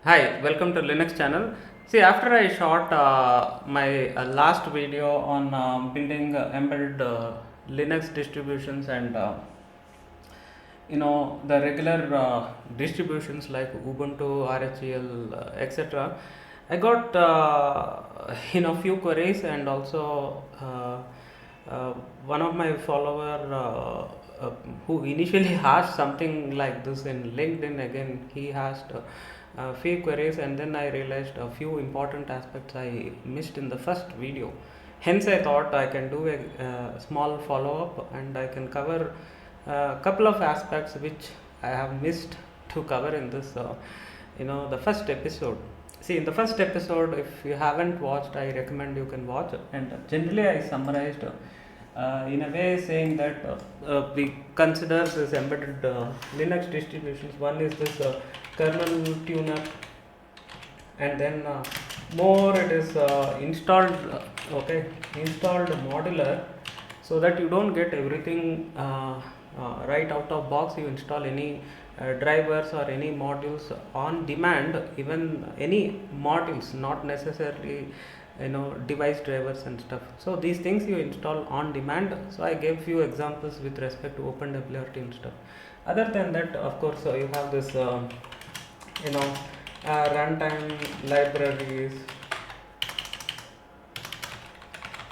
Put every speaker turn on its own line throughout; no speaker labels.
Hi, welcome to Linux channel. See, after I shot my last video on building embedded Linux distributions and the regular distributions like Ubuntu, RHEL, etc. I got few queries, and also one of my follower who initially asked something like this in LinkedIn. Again, he asked few queries, and then I realized a few important aspects I missed in the first video. Hence, I thought I can do a small follow up, and I can cover a couple of aspects which I have missed to cover in this the first episode. See, in the first episode, if you haven't watched, I recommend you can watch. And generally I summarized in a way saying that we consider this embedded Linux distributions. One is this kernel tuner, and then more it is installed installed modular, so that you don't get everything right out of box. You install any drivers or any modules on demand, even any modules, not necessarily device drivers and stuff. So these things you install on demand. So I gave few examples with respect to OpenWRT and stuff. Other than that, of course, you have this runtime libraries,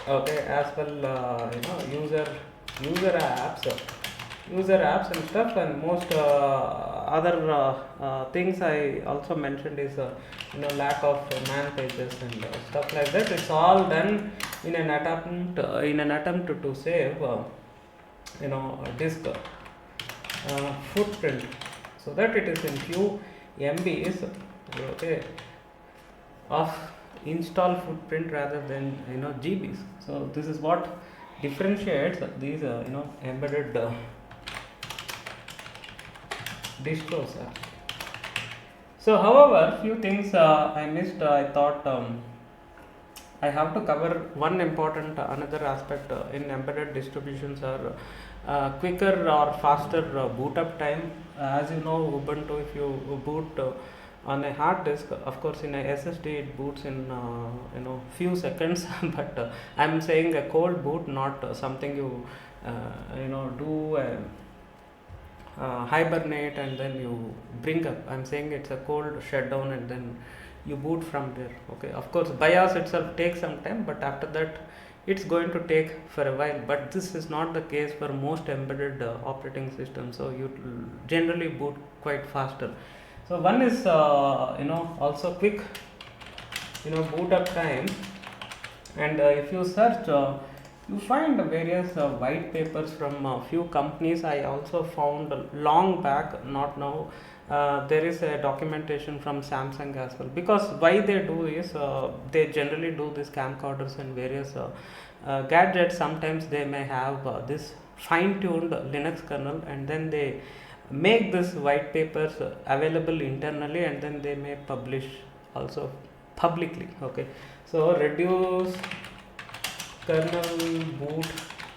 as well user apps and stuff. And most other things I also mentioned is lack of man pages and stuff like that. It's all done in an attempt to save disk footprint, so that it is in few MBs of install footprint rather than GBs. So this is what differentiates these embedded distros. So however, few things I missed. I thought I have to cover one important another aspect in embedded distributions are quicker or faster boot up time. As you know, Ubuntu, if you boot on a hard disk, of course in a SSD it boots in few seconds. But I'm saying a cold boot, not something you do hibernate and then you bring up. I'm saying it's a cold shutdown and then you boot from there. Okay, of course BIOS itself takes some time, but after that it's going to take for a while. But this is not the case for most embedded operating systems, so you generally boot quite faster. So one is also quick boot up time. And if you search, you find various white papers from a few companies. I also found long back, not now. There is a documentation from Samsung as well, because why they do is they generally do this camcorders and various gadgets. Sometimes they may have this fine-tuned Linux kernel, and then they make this white papers available internally, and then they may publish also publicly. Okay, so reduce kernel boot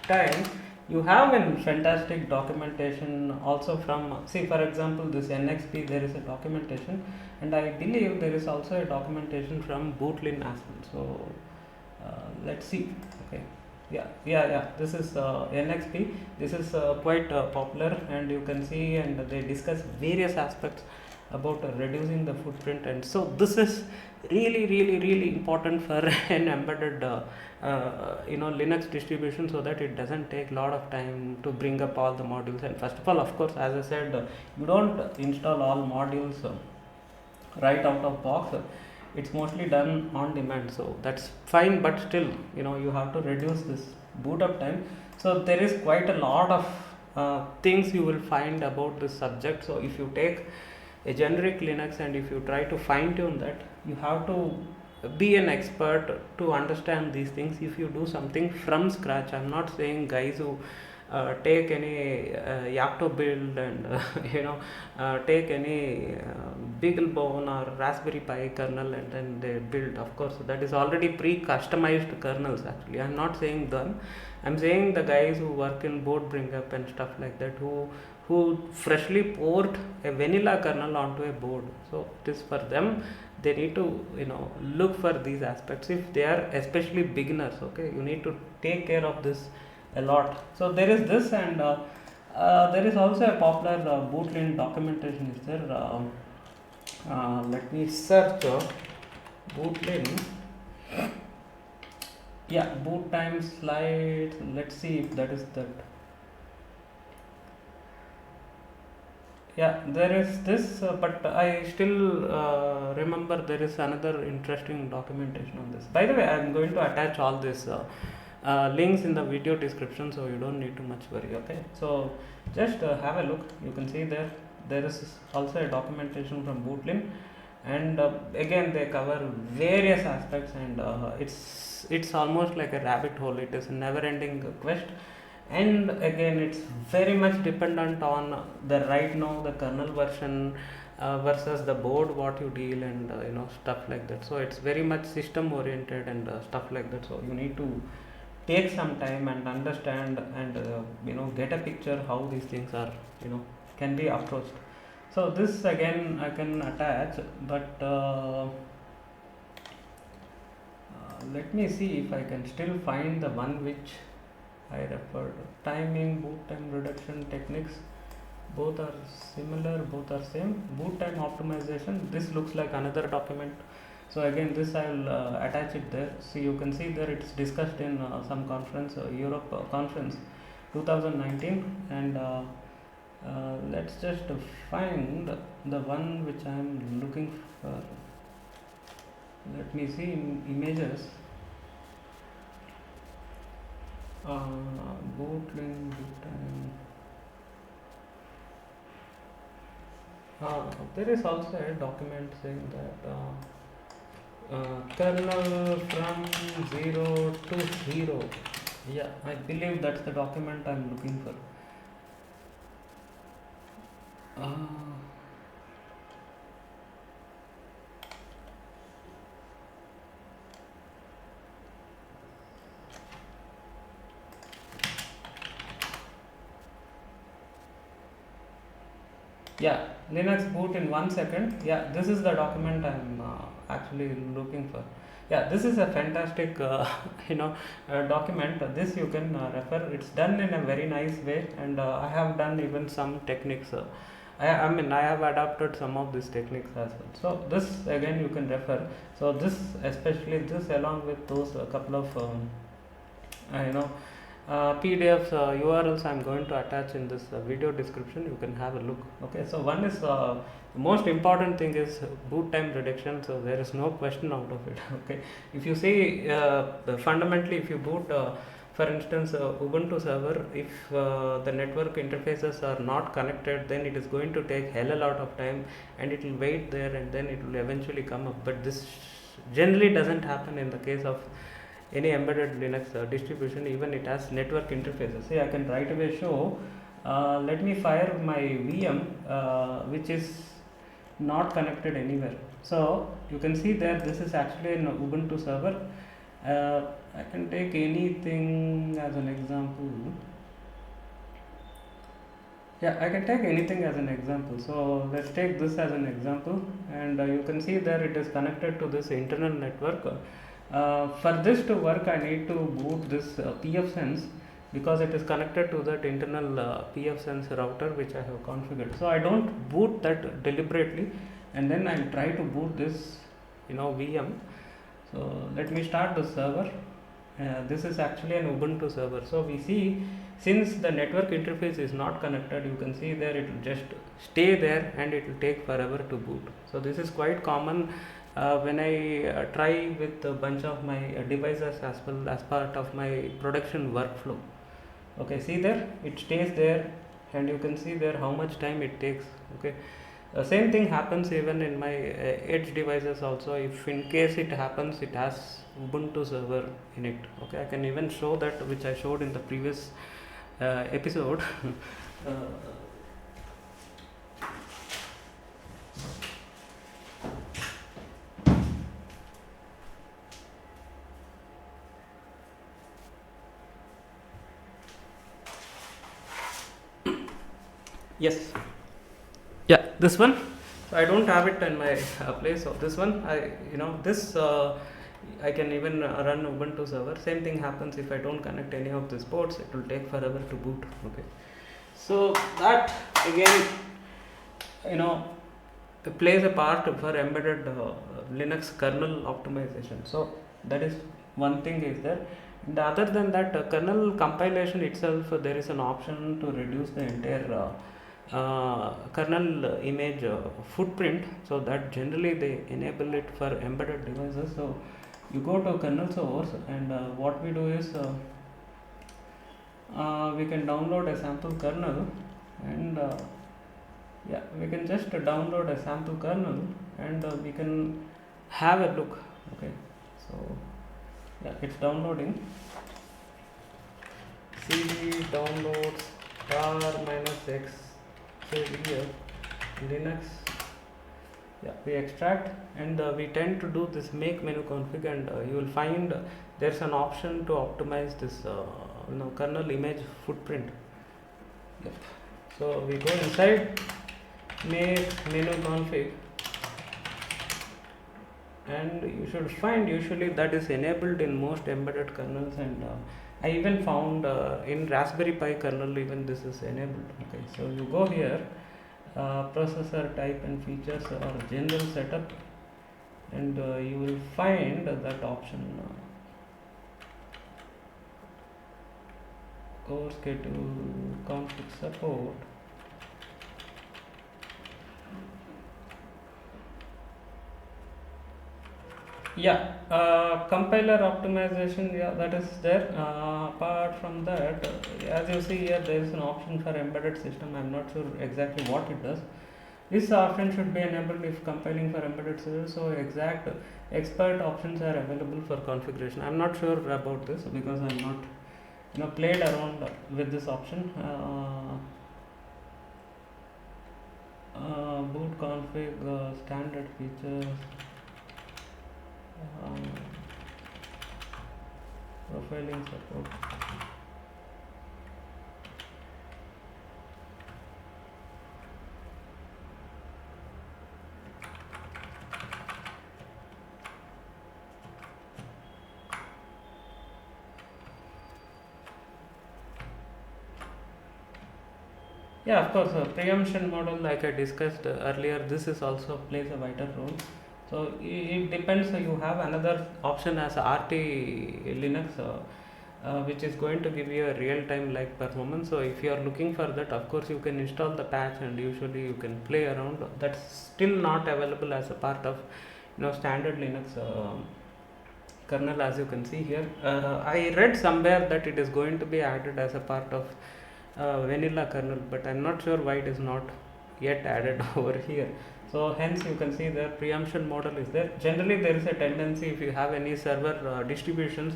time. You have a fantastic documentation also from, see, for example, this NXP, there is a documentation, and I believe there is also a documentation from Bootlin as well. So let's see. Okay, yeah, this is NXP. This is quite popular, and you can see, and they discuss various aspects about reducing the footprint. And so this is really important for an embedded Linux distribution, so that it doesn't take a lot of time to bring up all the modules. And first of all, of course, as I said, you don't install all modules right out of box. It's mostly done on demand, so that's fine, but still you have to reduce this boot up time. So there is quite a lot of things you will find about this subject. So if you take a generic Linux and if you try to fine tune that, you have to be an expert to understand these things. If you do something from scratch, I'm not saying guys who take any Yocto build and take any BeagleBone or Raspberry Pi kernel and then they build. Of course, that is already pre-customized kernels. Actually, I'm not saying them. I'm saying the guys who work in board bring up and stuff like that, who who freshly port a vanilla kernel onto a board. So it is for them, they need to look for these aspects if they are especially beginners. Okay, you need to take care of this a lot. So there is this, and there is also a popular bootlin documentation is there. Let me search bootlin. Yeah, boot time slides. Let's see if that is that. Yeah, there is this, but I still remember there is another interesting documentation on this. By the way, I am going to attach all these links in the video description, so you don't need to much worry. Okay, so just have a look. You can see there is also a documentation from Bootlin, and again they cover various aspects, and it's almost like a rabbit hole. It is a never-ending quest. And again, it's very much dependent on the right now the kernel version versus the board what you deal, and stuff like that. So it's very much system oriented and stuff like that. So you need to take some time and understand, and get a picture how these things are can be approached. So this again I can attach, but let me see if I can still find the one which I referred. Timing, boot time reduction techniques, both are similar, both are same. Boot time optimization, this looks like another document. So again, this I will attach it there. See, you can see there it's discussed in some conference, Europe conference 2019, and let's just find the one which I am looking for. Let me see in images. Bootlin, boot time. There is also a document saying that kernel from 0 to 0. Yeah, I believe that's the document I'm looking for. Yeah, Linux boot in 1 second. Yeah, this is the document I'm actually looking for. Yeah, this is a fantastic document. This you can refer. It's done in a very nice way, and I have done even some techniques. I mean I have adapted some of these techniques as well. So this again you can refer. So this, especially this, along with those couple of PDFs, URLs I'm going to attach in this video description. You can have a look. Okay, so one is the most important thing is boot time reduction. So there is no question out of it. Okay, if you see fundamentally, if you boot for instance Ubuntu server, if the network interfaces are not connected, then it is going to take hell a lot of time, and it will wait there, and then it will eventually come up. But this generally doesn't happen in the case of any embedded Linux distribution. Even it has network interfaces. See, I can right away show. Let me fire my VM which is not connected anywhere. So you can see there, this is actually an Ubuntu server. I can take anything as an example. Yeah, I can take anything as an example. So let's take this as an example, and you can see there it is connected to this internal network. For this to work, I need to boot this pfSense, because it is connected to that internal pfSense router which I have configured. So I don't boot that deliberately, and then I try to boot this VM. So let me start the server. This is actually an Ubuntu server. So we see, since the network interface is not connected, you can see there it will just stay there and it will take forever to boot. So this is quite common when I try with a bunch of my devices as well as part of my production workflow. Okay, see there it stays there, and you can see there how much time it takes. Okay, same thing happens even in my edge devices also. If in case it happens, it has Ubuntu server in it. Okay, I can even show that, which I showed in the previous episode. Yes. Yeah, this one. So I don't have it in my place. So this one, this I can even run Ubuntu server. Same thing happens if I don't connect any of these ports. It will take forever to boot. Okay. So that again, plays a part for embedded Linux kernel optimization. So that is one thing is there. And other than that, kernel compilation itself, there is an option to reduce the entire kernel image footprint. So that generally they enable it for embedded devices. So you go to kernel source, and what we do is we can download a sample kernel, and we can just download a sample kernel, and we can have a look. Okay, so it's downloading. cd downloads -x here Linux. We extract, and we tend to do this make menu config, and you will find there's an option to optimize this kernel image footprint. So we go inside make menu config, and you should find usually that is enabled in most embedded kernels, and I even found in Raspberry Pi kernel even this is enabled. Okay, so you go here, processor type and features or general setup, and you will find that option core schedule config support. Compiler optimization, that is there. Apart from that, as you see here, there is an option for embedded system. I'm not sure exactly what it does. This option should be enabled if compiling for embedded system. So exact expert options are available for configuration. I'm not sure about this because I'm not played around with this option. Boot config, standard features, profiling support. Of course, preemption model, like I discussed earlier, this is also plays a vital role. So it depends. You have another option as RT Linux, which is going to give you a real-time like performance. So if you are looking for that, of course you can install the patch, and usually you can play around. That's still not available as a part of standard Linux kernel, as you can see here. I read somewhere that it is going to be added as a part of vanilla kernel, but I'm not sure why it is not yet added over here. So hence you can see the preemption model is there. Generally there is a tendency, if you have any server distributions,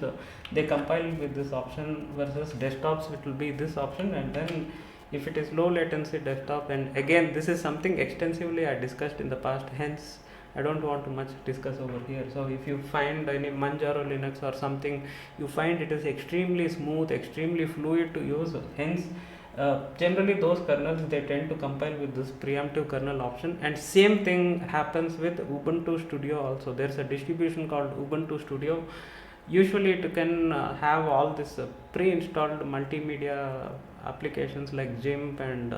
they compile with this option, versus desktops it will be this option, and then if it is low latency desktop, and again this is something extensively I discussed in the past, hence I don't want to much discuss over here. So if you find any Manjaro Linux or something, you find it is extremely smooth, extremely fluid to use, hence generally those kernels, they tend to compile with this preemptive kernel option. And same thing happens with Ubuntu Studio also. There's a distribution called Ubuntu Studio. Usually it can have all this pre-installed multimedia applications like GIMP and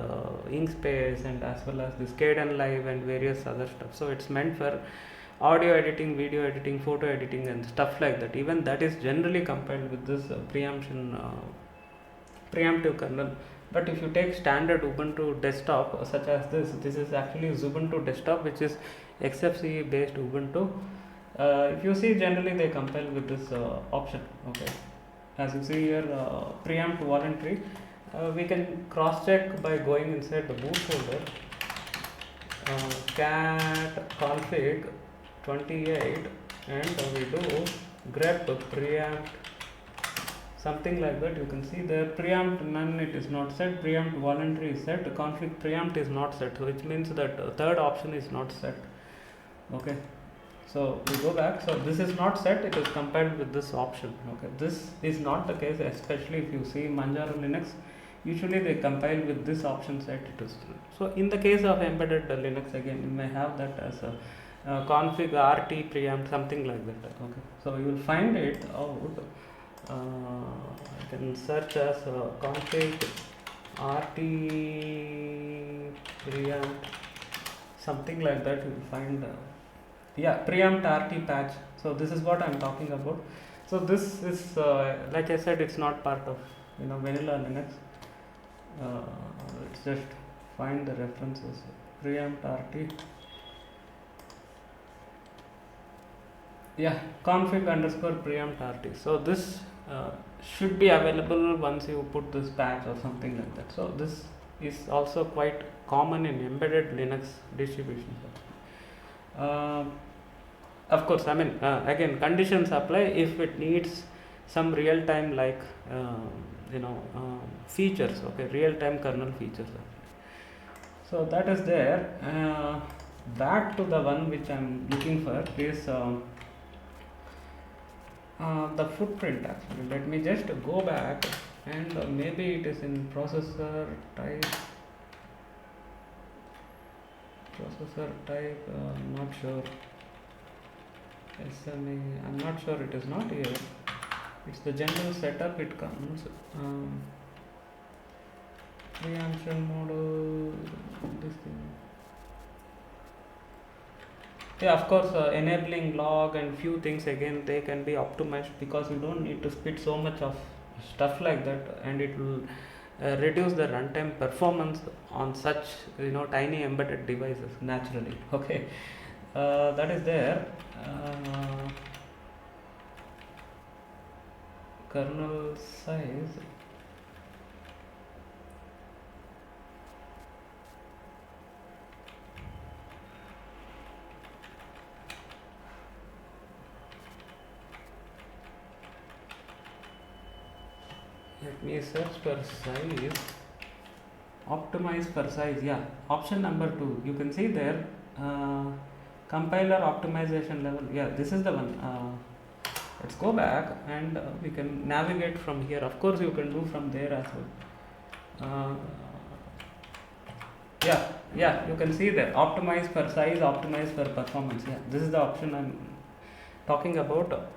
Inkspace, and as well as this Kden Live and various other stuff. So it's meant for audio editing, video editing, photo editing and stuff like that. Even that is generally compiled with this preemptive kernel. But if you take standard Ubuntu desktop such as this is actually Ubuntu desktop, which is XFCE based Ubuntu. If you see, generally they compile with this option. Okay, as you see here, preempt voluntary. We can cross check by going inside the boot folder, cat config 28, and we do grep preempt, something like that. You can see there, preempt none, it is not set, preempt voluntary is set, config preempt is not set, which means that third option is not set. Okay, so we go back. So this is not set, it is compiled with this option. Okay, this is not the case, especially if you see Manjaro Linux. usually they compile with this option set to student. So in the case of embedded Linux, again you may have that as a config RT preamp, something like that. Okay, so you will find it out. I can search as config RT preamp, something like that. You will find yeah, preampt RT patch. So this is what I am talking about. So this is like I said, it's not part of vanilla Linux. Let's just find the references. Preampt RT. Yeah, config underscore preampt RT. So this should be available once you put this patch or something like that. So this is also quite common in embedded Linux distributions. Of course, I mean again, conditions apply if it needs some real time like features. Okay, real time kernel features. So that is there. Back to the one which I am looking for is the footprint. Actually, let me just go back and maybe it is in processor type. I'm not sure. SMA, I'm not sure, it is not here. It's the general setup, it comes. Preemption model, this thing. Yeah, of course, enabling log and few things, again they can be optimized because you don't need to spit so much of stuff like that, and it will reduce the runtime performance on such tiny embedded devices naturally. Okay, that is there. Kernel size. Let me search for size. Optimize for size. Yeah, option number 2. You can see there. Compiler optimization level. Yeah, this is the one. Let's go back and we can navigate from here. Of course, you can do from there as well. Yeah, you can see there. Optimize for size, optimize for performance. Yeah, this is the option I'm talking about.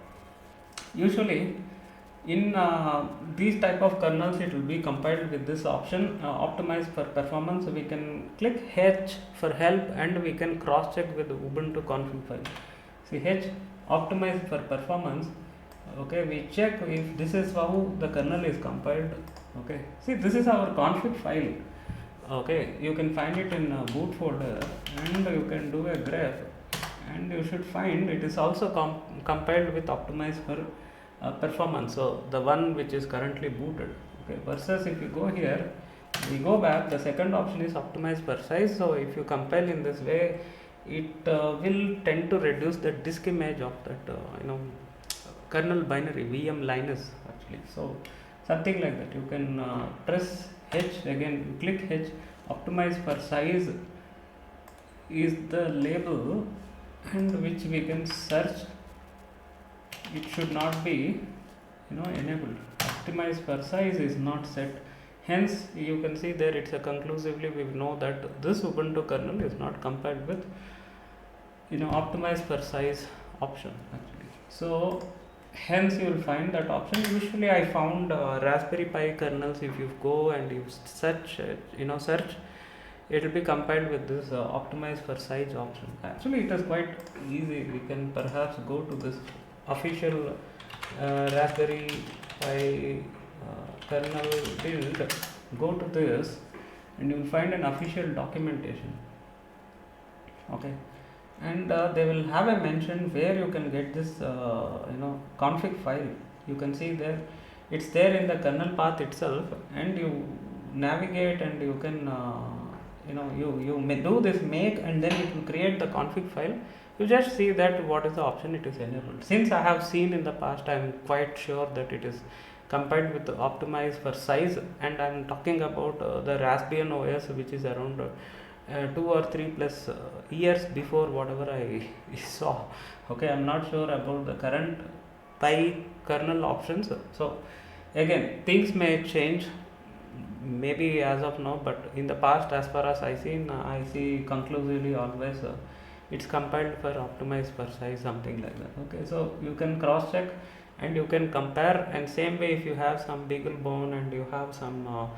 Usually, in these type of kernels, it will be compiled with this option, optimize for performance. We can click H for help and we can cross check with the Ubuntu config file. See H, optimize for performance. Okay, we check if this is how the kernel is compiled. Okay, see this is our config file. Okay, you can find it in a boot folder and you can do a grep and you should find it is also compiled with optimize for performance. So the one which is currently booted. Okay, versus if you go here, we go back, the second option is optimize for size. So if you compile in this way, it will tend to reduce the disk image of that kernel binary VM Linus actually. So something like that. You can press H again. You click H. Optimize for size is the label, and which we can search. It should not be enabled. Optimize for size is not set. Hence you can see there it's a conclusively we know that this Ubuntu kernel is not compiled with optimize for size option actually. So hence you will find that option. Usually I found Raspberry Pi kernels, if you go and you search search, it will be compiled with this optimize for size option. Actually it is quite easy. We can perhaps go to this official Raspberry Pi kernel build, go to this and you will find an official documentation. Okay, and they will have a mention where you can get this config file. You can see there it's there in the kernel path itself, and you navigate and you can you may do this make, and then it will create the config file. You just see that what is the option it is enabled. Since I have seen in the past, I am quite sure that it is compiled with the optimize for size, and I am talking about the Raspbian OS, which is around 2 or 3 plus years before whatever I saw. Okay, I am not sure about the current Pi kernel options. So again, things may change maybe as of now, but in the past, as far as I see conclusively always it's compiled for optimized for size, something like that. Okay, so you can cross check and you can compare, and same way if you have some beagle bone and you have some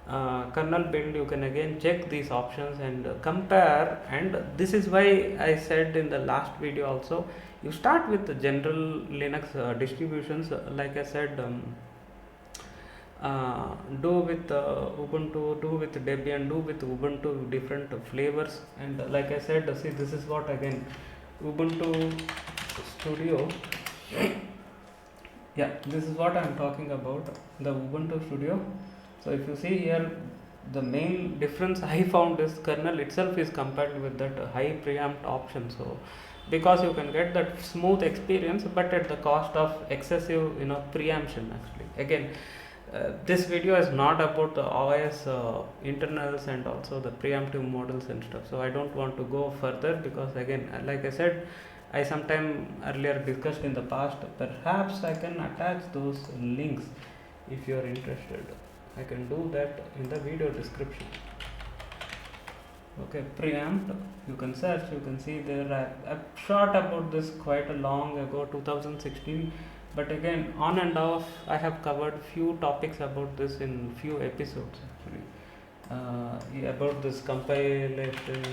kernel build, you can again check these options and compare. And this is why I said in the last video also, you start with the general Linux distributions, like I said, do with Ubuntu, do with Debian, do with Ubuntu, different flavors. And like I said, see, this is what again Ubuntu Studio. Yeah, this is what I am talking about, the Ubuntu Studio. So if you see here, the main difference I found is kernel itself is compiled with that high preamp option. So because you can get that smooth experience, but at the cost of excessive preemption. Actually, again, this video is not about the OS internals and also the preemptive models and stuff, so I don't want to go further, because again, like I said, I sometime earlier discussed in the past. Perhaps I can attach those links if you are interested. I can do that in the video description. Okay, preamp, you can search, you can see there. I've shot about this quite a long ago, 2016, but again, on and off, I have covered few topics about this in few episodes actually, about this compilation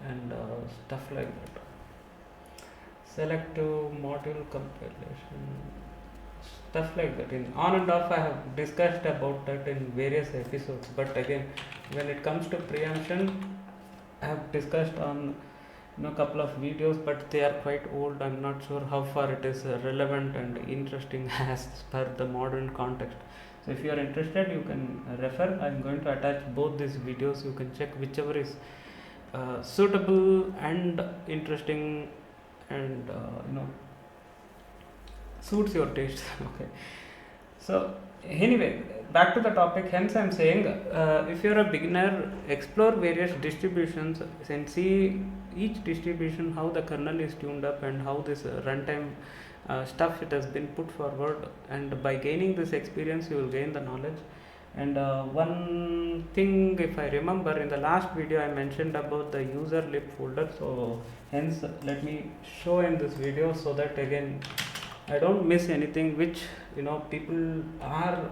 and stuff like that. Selective module compilation, stuff like that. In on and off, I have discussed about that in various episodes. But again, when it comes to preemption, I have discussed on couple of videos, but they are quite old. I'm not sure how far it is relevant and interesting as per the modern context. So if you are interested, you can refer. I'm going to attach both these videos. You can check whichever is suitable and interesting and suits your taste. Okay, so anyway, back to the topic. Hence I'm saying, if you're a beginner, explore various distributions and see each distribution, how the kernel is tuned up and how this runtime stuff it has been put forward, and by gaining this experience you will gain the knowledge. And one thing, if I remember, in the last video I mentioned about the user lib folder, so hence let me show in this video, so that again I don't miss anything which people are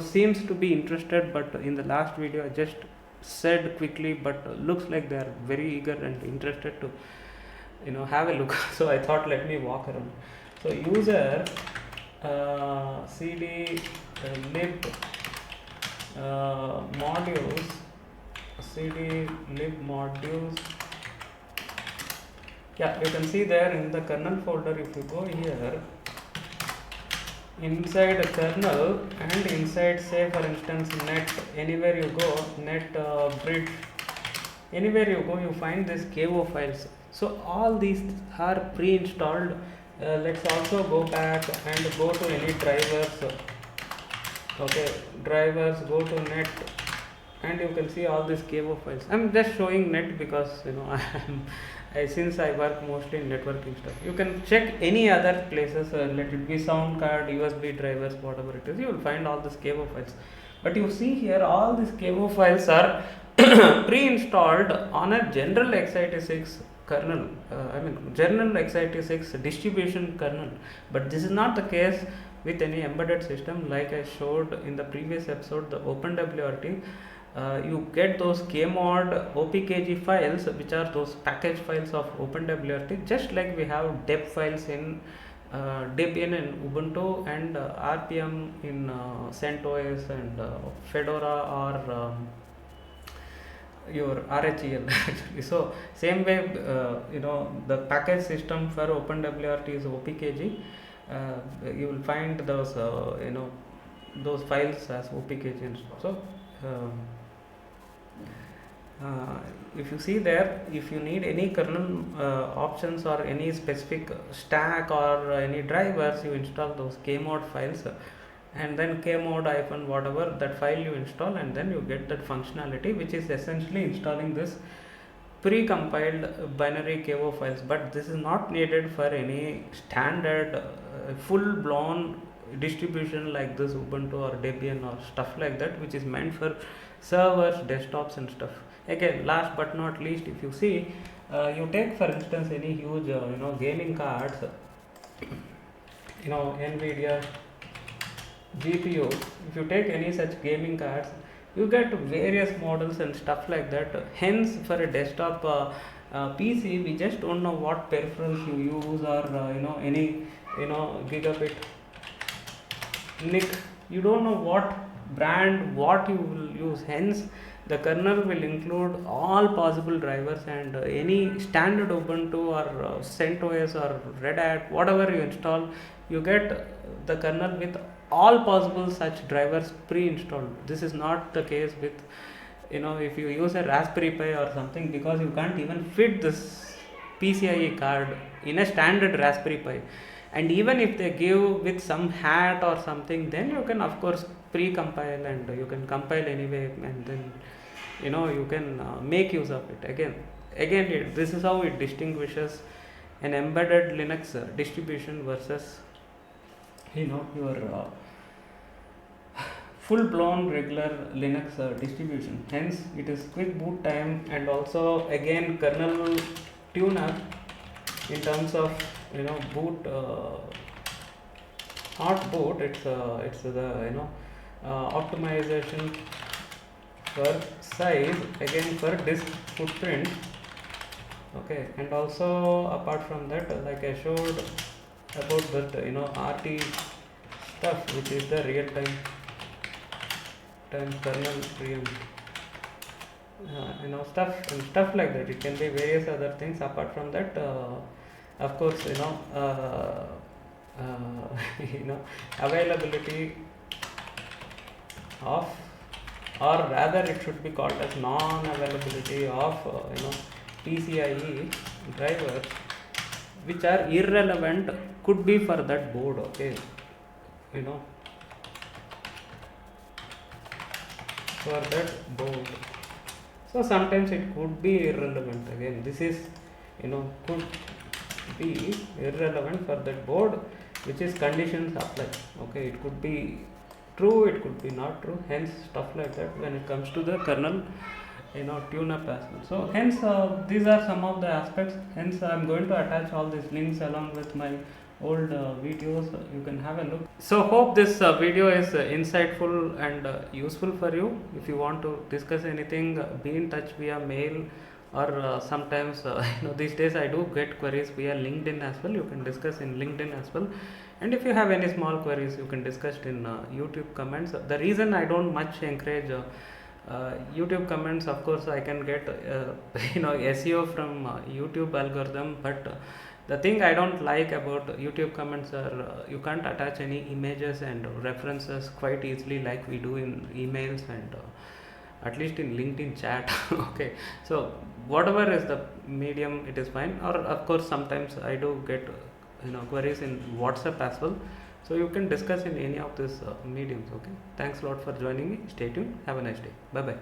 seems to be interested, but in the last video I just said quickly, but looks like they are very eager and interested to have a look. So I thought, let me walk around. So user cd lib modules, cd lib modules. Yeah, you can see there in the kernel folder. If you go here inside kernel and inside, say for instance net, anywhere you go, net bridge, anywhere you go, you find this KO files. So all these are pre-installed. Let's also go back and go to any drivers. Okay, drivers, go to net, and you can see all these KO files. I'm just showing net because since I work mostly in networking stuff. You can check any other places, let it be sound card, USB drivers, whatever it is, you will find all these KO files. But you see here, all these KO files are pre-installed on a general x86 kernel, general x86 distribution kernel. But this is not the case with any embedded system. Like I showed in the previous episode, the OpenWRT, you get those kmod opkg files, which are those package files of OpenWRT, just like we have deb files in Debian and Ubuntu, and RPM in CentOS and Fedora or your RHEL actually. So same way, the package system for OpenWRT is opkg. You will find those those files as opkg and so. If you see there, if you need any kernel options or any specific stack or any drivers, you install those kmod files, and then kmod - whatever that file you install, and then you get that functionality, which is essentially installing this pre-compiled binary KO files. But this is not needed for any standard full-blown distribution like this Ubuntu or Debian or stuff like that, which is meant for servers, desktops and stuff. Again, last but not least, if you see, you take for instance any huge gaming cards, Nvidia GPU. If you take any such gaming cards, you get various models and stuff like that. Hence, for a desktop PC, we just don't know what peripherals you use, or any gigabit NIC. You don't know what brand, what you will use. Hence, the kernel will include all possible drivers, and any standard Ubuntu or CentOS or Red Hat, whatever you install, you get the kernel with all possible such drivers pre-installed. This is not the case with if you use a Raspberry Pi or something, because you can't even fit this PCIe card in a standard Raspberry Pi. And even if they give with some hat or something, then you can of course pre-compile, and you can compile anyway, and then you can make use of it. Again this is how it distinguishes an embedded Linux distribution versus your full blown regular Linux distribution. Hence it is quick boot time, and also again kernel tune up in terms of boot, hot boot. It's the optimization for size, again for disk footprint. Okay, and also apart from that, like I showed about that RT stuff, which is the real time kernel preemption, stuff like that. It can be various other things. Apart from that, of course availability of, or rather it should be called as non-availability of PCIe drivers, which are irrelevant, could be for that board. Okay, for that board. So sometimes it could be irrelevant. Again, this is could be irrelevant for that board, which is conditions applied. Okay, it could be true, it could be not true. Hence stuff like that when it comes to the kernel tune up as well. So hence these are some of the aspects. Hence I am going to attach all these links along with my old videos. You can have a look. So hope this video is insightful and useful for you. If you want to discuss anything, be in touch via mail, or sometimes these days I do get queries via LinkedIn as well. You can discuss in LinkedIn as well. And if you have any small queries, you can discuss in YouTube comments. The reason I don't much encourage YouTube comments, of course I can get SEO from YouTube algorithm, but the thing I don't like about YouTube comments are you can't attach any images and references quite easily like we do in emails and at least in LinkedIn chat. Okay, so whatever is the medium, it is fine. Or of course sometimes I do get queries in WhatsApp as well. So you can discuss in any of these mediums. Okay, thanks a lot for joining me. Stay tuned. Have a nice day. Bye bye.